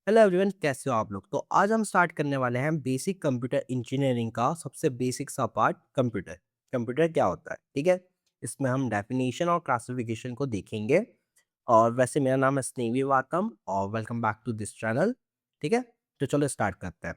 Hello everyone, कैसे हो आप लोग। तो आज हम स्टार्ट करने वाले हैं बेसिक कंप्यूटर इंजीनियरिंग का सबसे बेसिक सा पार्ट, कंप्यूटर। कंप्यूटर क्या होता है, ठीक है। इसमें हम डेफिनेशन और क्लासिफिकेशन को देखेंगे। और वैसे मेरा नाम है स्नेवी वातम और welcome back to this channel. ठीक है, तो चलो स्टार्ट करते हैं।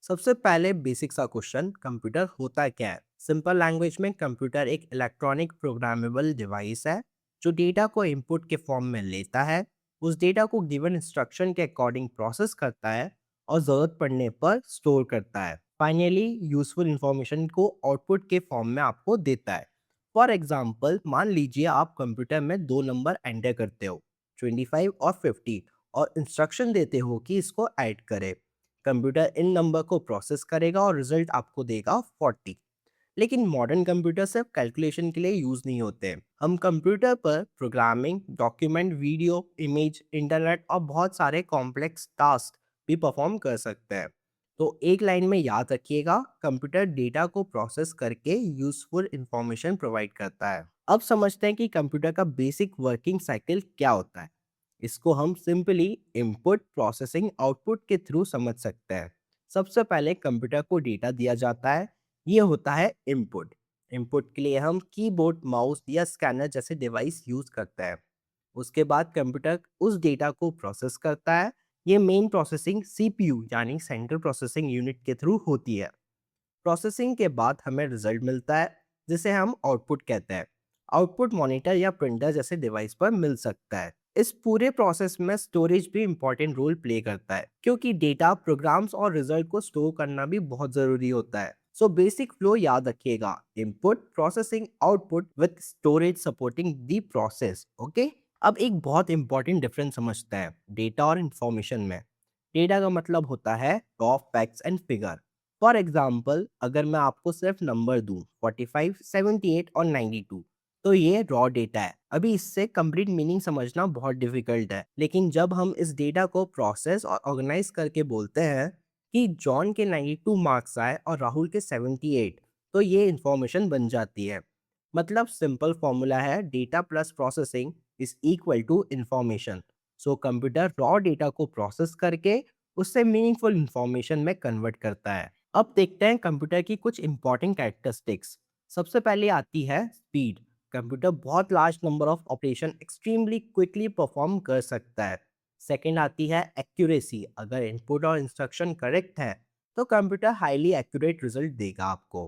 सबसे पहले बेसिक सा क्वेश्चन, कंप्यूटर होता क्या है। सिंपल लैंग्वेज में कंप्यूटर एक इलेक्ट्रॉनिक प्रोग्रामेबल डिवाइस है जो डेटा को इनपुट के फॉर्म में लेता है, उस डेटा को गिवन इंस्ट्रक्शन के अकॉर्डिंग प्रोसेस करता है और ज़रूरत पड़ने पर स्टोर करता है। फाइनली यूजफुल इंफॉर्मेशन को आउटपुट के फॉर्म में आपको देता है। फॉर एग्जाम्पल, मान लीजिए आप कंप्यूटर में दो नंबर एंटर करते हो, 25 और 50, और इंस्ट्रक्शन देते हो कि इसको ऐड करे। कंप्यूटर इन नंबर को प्रोसेस करेगा और रिजल्ट आपको देगा 40। लेकिन मॉडर्न कंप्यूटर सिर्फ कैलकुलेशन के लिए यूज नहीं होते। हम कंप्यूटर पर programming, document, video, image, internet और बहुत सारे कॉम्प्लेक्स टास्क भी परफॉर्म कर सकते हैं। तो एक लाइन में याद रखिएगा, कंप्यूटर डेटा को प्रोसेस करके यूजफुल इंफॉर्मेशन प्रोवाइड करता है। अब समझते हैं कि कंप्यूटर का बेसिक वर्किंग साइकिल क्या होता है। इसको हम सिंपली इनपुट, प्रोसेसिंग, आउटपुट के थ्रू समझ सकते हैं। सबसे पहले कंप्यूटर को डेटा दिया जाता है, ये होता है इनपुट। इनपुट के लिए हम कीबोर्ड, माउस या स्कैनर जैसे डिवाइस यूज करते हैं। उसके बाद कंप्यूटर उस डेटा को प्रोसेस करता है। ये मेन प्रोसेसिंग सीपीयू यानी सेंट्रल प्रोसेसिंग यूनिट के थ्रू होती है। प्रोसेसिंग के बाद हमें रिजल्ट मिलता है, जिसे हम आउटपुट कहते हैं। आउटपुट मॉनिटर या प्रिंटर जैसे डिवाइस पर मिल सकता है। इस पूरे प्रोसेस में स्टोरेज भी इंपॉर्टेंट रोल प्ले करता है, क्योंकि डेटा, प्रोग्राम्स और रिजल्ट को स्टोर करना भी बहुत जरूरी होता है। सो बेसिक फ्लो याद रखिएगा, input, processing, output with storage supporting the process. Okay. अब एक बहुत इंपॉर्टेंट डिफरेंस समझते हैं डेटा और इंफॉर्मेशन में। डेटा का मतलब होता है raw facts and figure. For example, अगर मैं आपको सिर्फ नंबर दूं 45, 78 और 92, तो ये रॉ डेटा है। अभी इससे कंप्लीट मीनिंग समझना बहुत डिफिकल्ट है। लेकिन जब हम इस डेटा को प्रोसेस और ऑर्गेनाइज करके बोलते हैं कि जॉन के 92 मार्क्स आए और राहुल के 78, तो ये इंफॉर्मेशन बन जाती है। मतलब सिंपल फॉर्मूला है, data plus processing is equal to information. So computer raw data को प्रोसेस करके उससे मीनिंगफुल इंफॉर्मेशन में कन्वर्ट करता है। अब देखते हैं कंप्यूटर की कुछ इंपॉर्टेंट कैरेक्टरिस्टिक्स। सबसे पहले आती है स्पीड। कंप्यूटर बहुत large number of operation extremely quickly perform कर सकता है। सेकंड आती है एक्यूरेसी। अगर इनपुट और इंस्ट्रक्शन करेक्ट है तो कंप्यूटर हाईली एक्यूरेट रिजल्ट देगा आपको।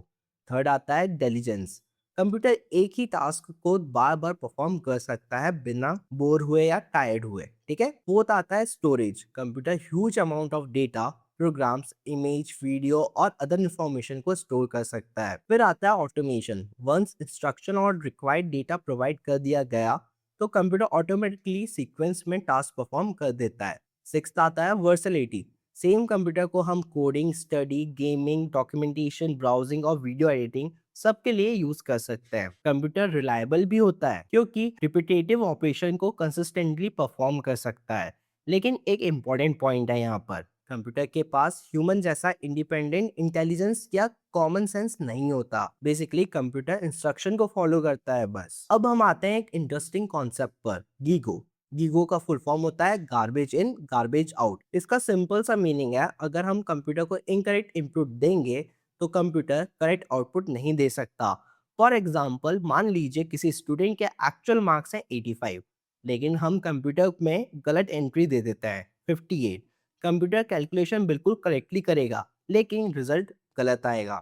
थर्ड आता है इंटेलिजेंस। कंप्यूटर एक ही टास्क को बार बार परफॉर्म कर सकता है बिना बोर हुए या टायर्ड हुए। ठीक है। फोर्थ आता है storage. Computer huge amount of data, programs, image, video और अदर इंफॉर्मेशन को स्टोर कर सकता है। फिर आता है ऑटोमेशन। वंस इंस्ट्रक्शन और रिक्वायर्ड डेटा प्रोवाइड कर दिया गया तो कंप्यूटर ऑटोमेटिकली सीक्वेंस में टास्क परफॉर्म कर देता है। सिक्स्थ आता है वर्सलिटी। सेम कंप्यूटर को हम coding, study, gaming, documentation, browsing और वीडियो एडिटिंग सबके लिए यूज कर सकते हैं। कंप्यूटर रिलायबल भी होता है क्योंकि रिपीटेटिव ऑपरेशन को कंसिस्टेंटली परफॉर्म कर सकता है। लेकिन एक इम्पॉर्टेंट पॉइंट है यहाँ पर, कंप्यूटर के पास ह्यूमन जैसा इंडिपेंडेंट इंटेलिजेंस या कॉमन सेंस नहीं होता। बेसिकली कंप्यूटर इंस्ट्रक्शन को फॉलो करता है बस। अब हम आते हैं एक इंटरेस्टिंग कॉन्सेप्ट पर, गीगो। गीगो का फुल फॉर्म होता है गार्बेज इन गार्बेज आउट। इसका सिंपल सा मीनिंग है, अगर हम कंप्यूटर को इनकरेक्ट इनपुट देंगे तो कंप्यूटर करेक्ट आउटपुट नहीं दे सकता। फॉर एग्जाम्पल, मान लीजिए किसी स्टूडेंट के एक्चुअल मार्क्स हैं 85, लेकिन हम कंप्यूटर में गलत एंट्री दे देते हैं 58। कंप्यूटर कैलकुलेशन बिल्कुल करेक्टली करेगा, लेकिन रिजल्ट गलत आएगा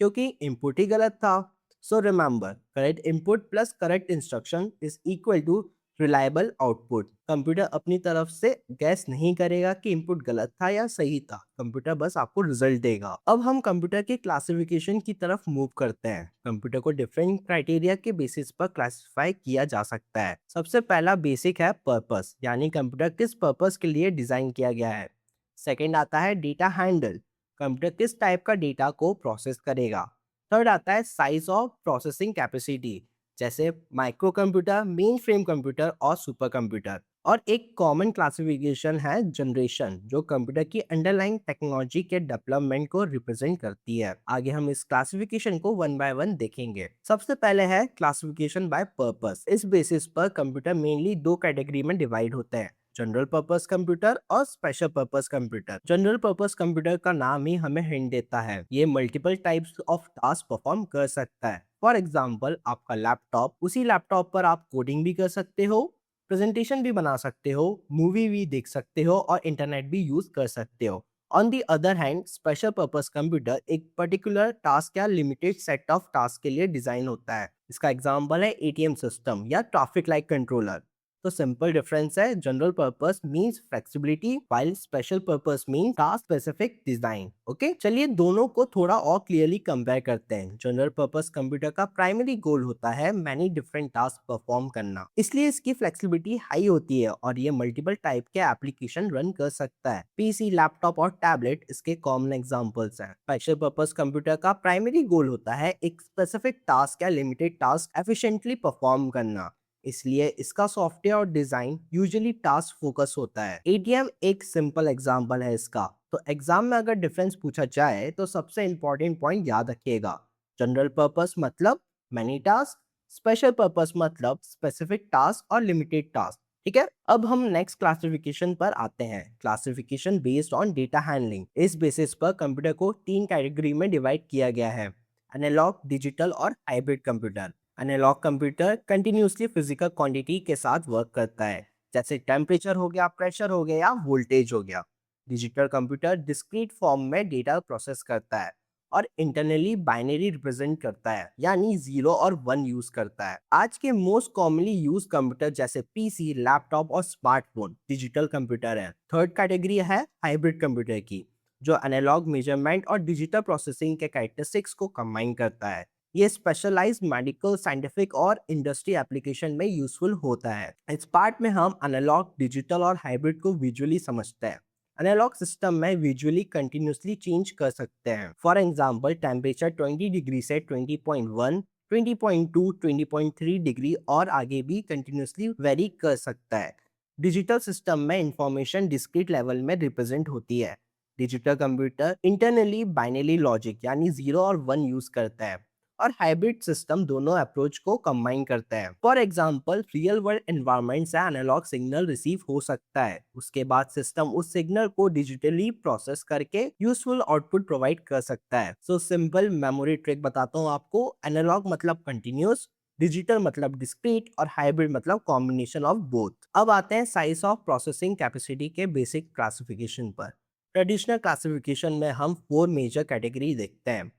क्योंकि इनपुट ही गलत था। So remember, correct input plus correct instruction is equal to reliable output. Computer अपनी तरफ से गैस नहीं करेगा कि इनपुट गलत था या सही था, कंप्यूटर बस आपको रिजल्ट देगा। अब हम कंप्यूटर के क्लासिफिकेशन की तरफ मूव करते हैं। कंप्यूटर को डिफरेंट क्राइटेरिया के बेसिस पर क्लासिफाई किया जा सकता है। सबसे पहला बेसिक है पर्पस, यानी कंप्यूटर किस पर्पस के लिए डिजाइन किया गया है। सेकेंड आता है डेटा हैंडल, कंप्यूटर किस टाइप का डेटा को प्रोसेस करेगा। थर्ड आता है साइज ऑफ प्रोसेसिंग कैपेसिटी, जैसे micro computer, mainframe computer और सुपर कंप्यूटर। और एक कॉमन क्लासिफिकेशन है जनरेशन, जो कंप्यूटर की अंडरलाइंग टेक्नोलॉजी के डेवलपमेंट को रिप्रेजेंट करती है। आगे हम इस क्लासिफिकेशन को वन बाय वन देखेंगे। सबसे पहले है क्लासिफिकेशन बाय पर्पस। इस बेसिस पर कंप्यूटर मेनली दो कैटेगरी में डिवाइड होते हैं, जनरल पर्पस कंप्यूटर और special purpose computer. General purpose computer का नाम ही हमें हिंट देता है, ये multiple types of task perform कर सकता है। फॉर एग्जाम्पल, आपका लैपटॉप, उसी लैपटॉप पर आप कोडिंग भी कर सकते हो, प्रेजेंटेशन भी बना सकते हो, मूवी भी देख सकते हो और इंटरनेट भी यूज कर सकते हो। On the other hand, special purpose computer एक पर्टिकुलर टास्क या लिमिटेड सेट ऑफ टास्क के लिए डिजाइन होता है। इसका एग्जांपल है एटीएम सिस्टम या ट्रैफिक लाइट कंट्रोलर। तो सिंपल डिफरेंस है, general purpose means flexibility while special purpose means task specific design. Okay, चलिए दोनों को थोड़ा और क्लियरली कंपेयर करते हैं। जनरल पर्पस कंप्यूटर का प्राइमरी गोल होता है मैनी डिफरेंट टास्क परफॉर्म करना, इसलिए इसकी फ्लेक्सिबिलिटी हाई होती है और ये मल्टीपल टाइप के एप्लीकेशन रन कर सकता है। पीसी, लैपटॉप और टैबलेट इसके कॉमन एग्जांपल्स हैं। स्पेशल पर्पस कंप्यूटर का प्राइमरी गोल होता है एक स्पेसिफिक टास्क या लिमिटेड टास्क एफिशिएंटली परफॉर्म करना, इसलिए इसका सॉफ्टवेयर और डिजाइन यूजुअली टास्क फोकस होता है। एटीएम एक सिंपल एग्जांपल है इसका। तो एग्जाम में अगर डिफरेंस पूछा जाए तो सबसे इंपॉर्टेंट पॉइंट याद रखिएगा, जनरल पर्पस मतलब मैनी टास्क, स्पेशल पर्पस मतलब स्पेसिफिक टास्क और लिमिटेड टास्क। ठीक है, अब हम नेक्स्ट क्लासिफिकेशन पर आते हैं, classification based on data handling. इस बेसिस पर कंप्यूटर को 3 कैटेगरी में डिवाइड किया गया है, एनालॉग, डिजिटल और hybrid computer. Analogue computer continuously physical quantity के साथ वर्क करता है, जैसे टेम्परेचर हो गया, प्रेशर हो गया या वोल्टेज हो गया। डिजिटल कंप्यूटर डिस्क्रीट फॉर्म में डेटा प्रोसेस करता है और इंटरनली बाइनरी रिप्रेजेंट करता है, यानी 0 और 1 यूज करता है। आज के मोस्ट कॉमनली यूज कंप्यूटर जैसे पीसी, लैपटॉप और स्मार्टफोन डिजिटल कंप्यूटर है। थर्ड कैटेगरी है हाइब्रिड कंप्यूटर की, जो एनालॉग मेजरमेंट और डिजिटल प्रोसेसिंग के कैरेक्टरिस्टिक्स को कंबाइन करता है। ये स्पेशलाइज मेडिकल, साइंटिफिक और इंडस्ट्री एप्लीकेशन में यूजफुल होता है। इस पार्ट में हम एनालॉग, डिजिटल और हाइब्रिड को विजुअली समझते हैं। एनालॉग सिस्टम में विजुअली कंटिन्यूसली चेंज कर सकते हैं। फॉर एग्जांपल, टेम्परेचर 20 डिग्री से 20.1, 20.2, 20.3 डिग्री और आगे भी कंटिन्यूसली वेरी कर सकता है। डिजिटल सिस्टम में इंफॉर्मेशन डिस्क्रीट लेवल में रिप्रेजेंट होती है। Digital computer internally binary logic यानी 0 और 1 यूज करता है और हाइब्रिड सिस्टम दोनों अप्रोच को कंबाइन करता है। For example, real world environment से एनालॉग सिग्नल रिसीव हो सकता है, उसके बाद सिस्टम उस सिग्नल को डिजिटली प्रोसेस करके यूजफुल आउटपुट प्रोवाइड कर सकता है। सो सिंपल मेमोरी ट्रिक बताता हूँ आपको, एनालॉग मतलब कंटिन्यूस, डिजिटल मतलब डिस्क्रीट और हाइब्रिड मतलब कॉम्बिनेशन ऑफ बोथ। अब आते हैं साइज ऑफ प्रोसेसिंग कैपेसिटी के बेसिक क्लासिफिकेशन पर। ट्रेडिशनल क्लासिफिकेशन में हम 4 मेजर कैटेगरी देखते हैं,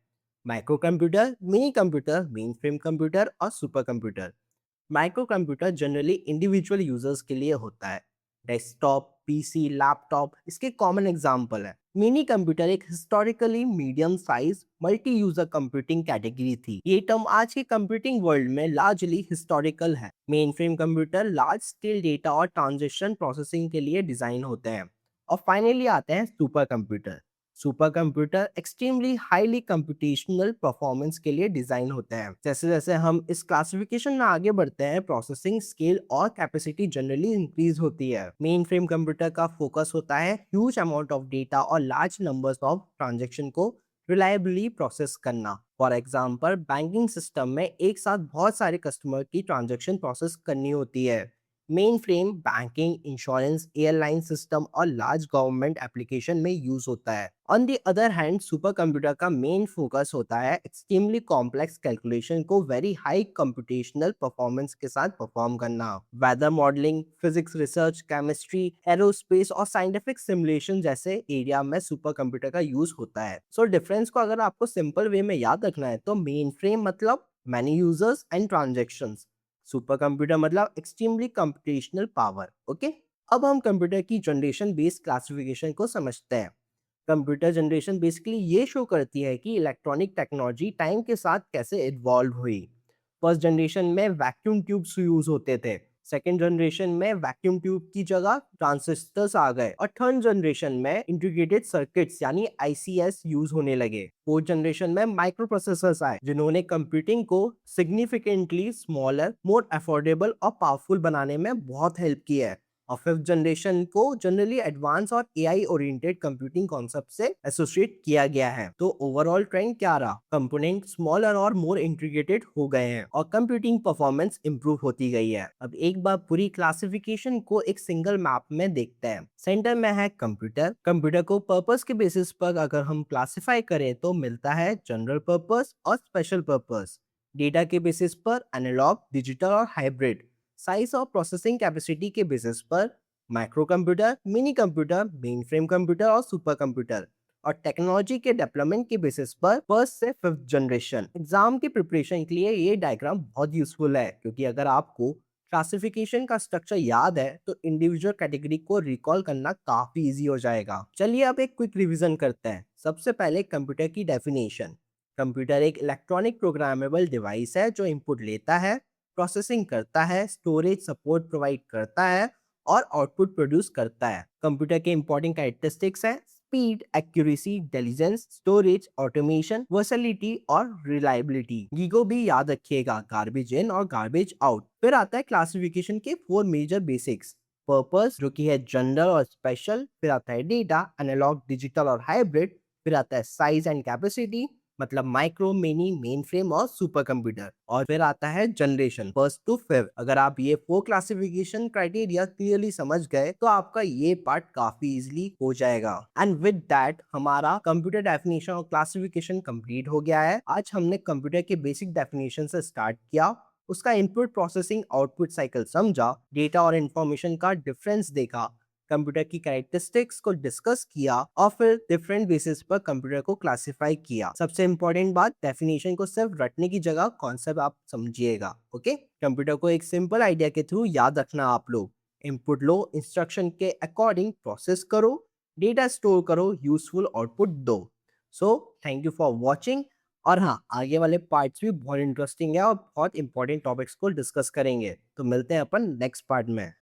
micro computer, mini computer, mainframe computer और super computer. Micro computer generally individual users के लिए होता है, डेस्कटॉप, पीसी, लैपटॉप इसके कॉमन एग्जांपल है। मिनी कंप्यूटर एक historically medium size multi user computing category थी। ये टर्म आज के कंप्यूटिंग वर्ल्ड में लार्जली हिस्टोरिकल है। Mainframe computer large scale data और ट्रांजेक्शन प्रोसेसिंग के लिए डिजाइन होते हैं। और फाइनली आते हैं super computer. Super computer extremely highly computational performance के लिए डिजाइन होते हैं। जैसे जैसे हम इस क्लासिफिकेशन में आगे बढ़ते हैं, प्रोसेसिंग स्केल और कैपेसिटी जनरली इंक्रीज होती है। मेन फ्रेम कंप्यूटर का फोकस होता है ह्यूज अमाउंट ऑफ डेटा और लार्ज नंबर्स ऑफ ट्रांजेक्शन को रिलायबली प्रोसेस करना। फॉर एग्जाम्पल, बैंकिंग सिस्टम में एक साथ बहुत सारे कस्टमर की ट्रांजेक्शन प्रोसेस करनी होती है। Mainframe banking, insurance, airline system और लार्ज गवर्नमेंट एप्लीकेशन में यूज होता है। On the other hand, supercomputer का मेन फोकस होता है एक्सट्रीमली कॉम्प्लेक्स कैलकुलेशन को वेरी हाई कंप्यूटेशनल परफॉर्मेंस के साथ परफॉर्म करना। Weather modelling, physics research, chemistry, aerospace और साइंटिफिक सिमुलेशन जैसे एरिया में सुपर कंप्यूटर का यूज होता है। सो डिफरेंस को अगर आपको सिंपल वे में याद रखना है तो मेन फ्रेम मतलब many users and transactions, super computer मतलब एक्सट्रीमली कंप्यूटेशनल पावर। ओके, अब हम कंप्यूटर की जनरेशन बेस्ड क्लासिफिकेशन को समझते हैं। कंप्यूटर जनरेशन बेसिकली ये शो करती है कि इलेक्ट्रॉनिक टेक्नोलॉजी टाइम के साथ कैसे इवॉल्व हुई। फर्स्ट जनरेशन में वैक्यूम ट्यूब्स यूज होते थे, सेकेंड जनरेशन में वैक्यूम ट्यूब की जगह ट्रांजिस्टर्स आ गए और थर्ड जनरेशन में इंटीग्रेटेड सर्किट्स यानी आईसीएस यूज होने लगे। फोर्थ जनरेशन में माइक्रो प्रोसेसर्स आए जिन्होंने कंप्यूटिंग को सिग्निफिकेंटली स्मॉलर, मोर अफोर्डेबल और पावरफुल बनाने में बहुत हेल्प की है। और फिफ्थ जनरेशन को जनरली एडवांस और एआई ओरिएंटेड कंप्यूटिंग कॉन्सेप्ट से एसोसिएट किया गया है। तो ओवरऑल ट्रेंड क्या रहा? कंपोनेंट स्मॉलर और मोर इंटीग्रेटेड हो गए हैं और कंप्यूटिंग परफॉर्मेंस इंप्रूव होती गई है। अब एक बार पूरी क्लासिफिकेशन को एक सिंगल मैप में देखते हैं। सेंटर में है कंप्यूटर। कंप्यूटर को पर्पस के बेसिस पर अगर हम क्लासिफाई करें तो मिलता है जनरल पर्पस और स्पेशल पर्पस। डेटा के बेसिस पर एनालॉग, डिजिटल और हाइब्रिड। साइज और प्रोसेसिंग कैपेसिटी के बेसिस पर micro computer, mini computer, mainframe computer और सुपर कंप्यूटर। और टेक्नोलॉजी के डेवलपमेंट के बेसिस पर फर्स्ट से फिफ्थ जनरेशन। एग्जाम की प्रिपरेशन के लिए ये डायग्राम बहुत यूजफुल है, क्योंकि अगर आपको क्लासिफिकेशन का स्ट्रक्चर याद है तो इंडिविजुअल कैटेगरी को रिकॉल करना काफी इजी हो जाएगा। चलिए अब एक क्विक रिवीजन करते हैं। सबसे पहले कंप्यूटर की डेफिनेशन। कंप्यूटर एक इलेक्ट्रॉनिक प्रोग्रामेबल डिवाइस है जो इनपुट लेता है, प्रोसेसिंग करता है, स्टोरेज सपोर्ट प्रोवाइड करता है और आउटपुट प्रोड्यूस करता है। कंप्यूटर के इंपॉर्टेंट कैरेक्टरिस्टिक्स हैं speed, accuracy, intelligence, storage, automation, versatility और रिलायबिलिटी। गीगो भी याद रखिएगा, गार्बेज इन और गार्बेज आउट। फिर आता है क्लासिफिकेशन के फोर मेजर बेसिक्स। पर्पस जो कि है जनरल और स्पेशल। फिर आता है डेटा, एनालॉग, डिजिटल और हाइब्रिड। फिर आता है साइज एंड कैपेसिटी, मतलब माइक्रो, मिनी, मेन फ्रेम और सुपर कंप्यूटर। और फिर आता है जनरेशन, फर्स्ट टू फिफ्थ। अगर आप ये फोर क्लासिफिकेशन क्राइटेरिया क्लियरली समझ गए तो आपका ये पार्ट काफी इजीली हो जाएगा। एंड विद दैट हमारा कंप्यूटर डेफिनेशन और क्लासिफिकेशन कंप्लीट हो गया है। आज हमने कंप्यूटर के बेसिक डेफिनेशन से स्टार्ट किया, उसका इनपुट प्रोसेसिंग आउटपुट साइकिल समझा, डेटा और इंफॉर्मेशन का डिफरेंस देखा, कंप्यूटर की कैरेक्टरिस्टिक्स को डिस्कस किया और फिर डिफरेंट बेसिस पर कंप्यूटर को क्लासिफाई किया। सबसे इंपॉर्टेंट बात, डेफिनेशन को सिर्फ रटने की जगह कॉन्सेप्ट आप समझिएगा। ओके, कंप्यूटर को एक सिंपल आइडिया के थ्रू याद रखना। आप लोग इनपुट लो, इंस्ट्रक्शन के अकॉर्डिंग प्रोसेस करो, डेटा स्टोर करो, यूजफुल आउटपुट दो। So thank you for watching. और हाँ, आगे वाले पार्ट्स भी बहुत इंटरेस्टिंग है और बहुत इंपॉर्टेंट टॉपिक्स को डिस्कस करेंगे। तो मिलते हैं अपन नेक्स्ट पार्ट में।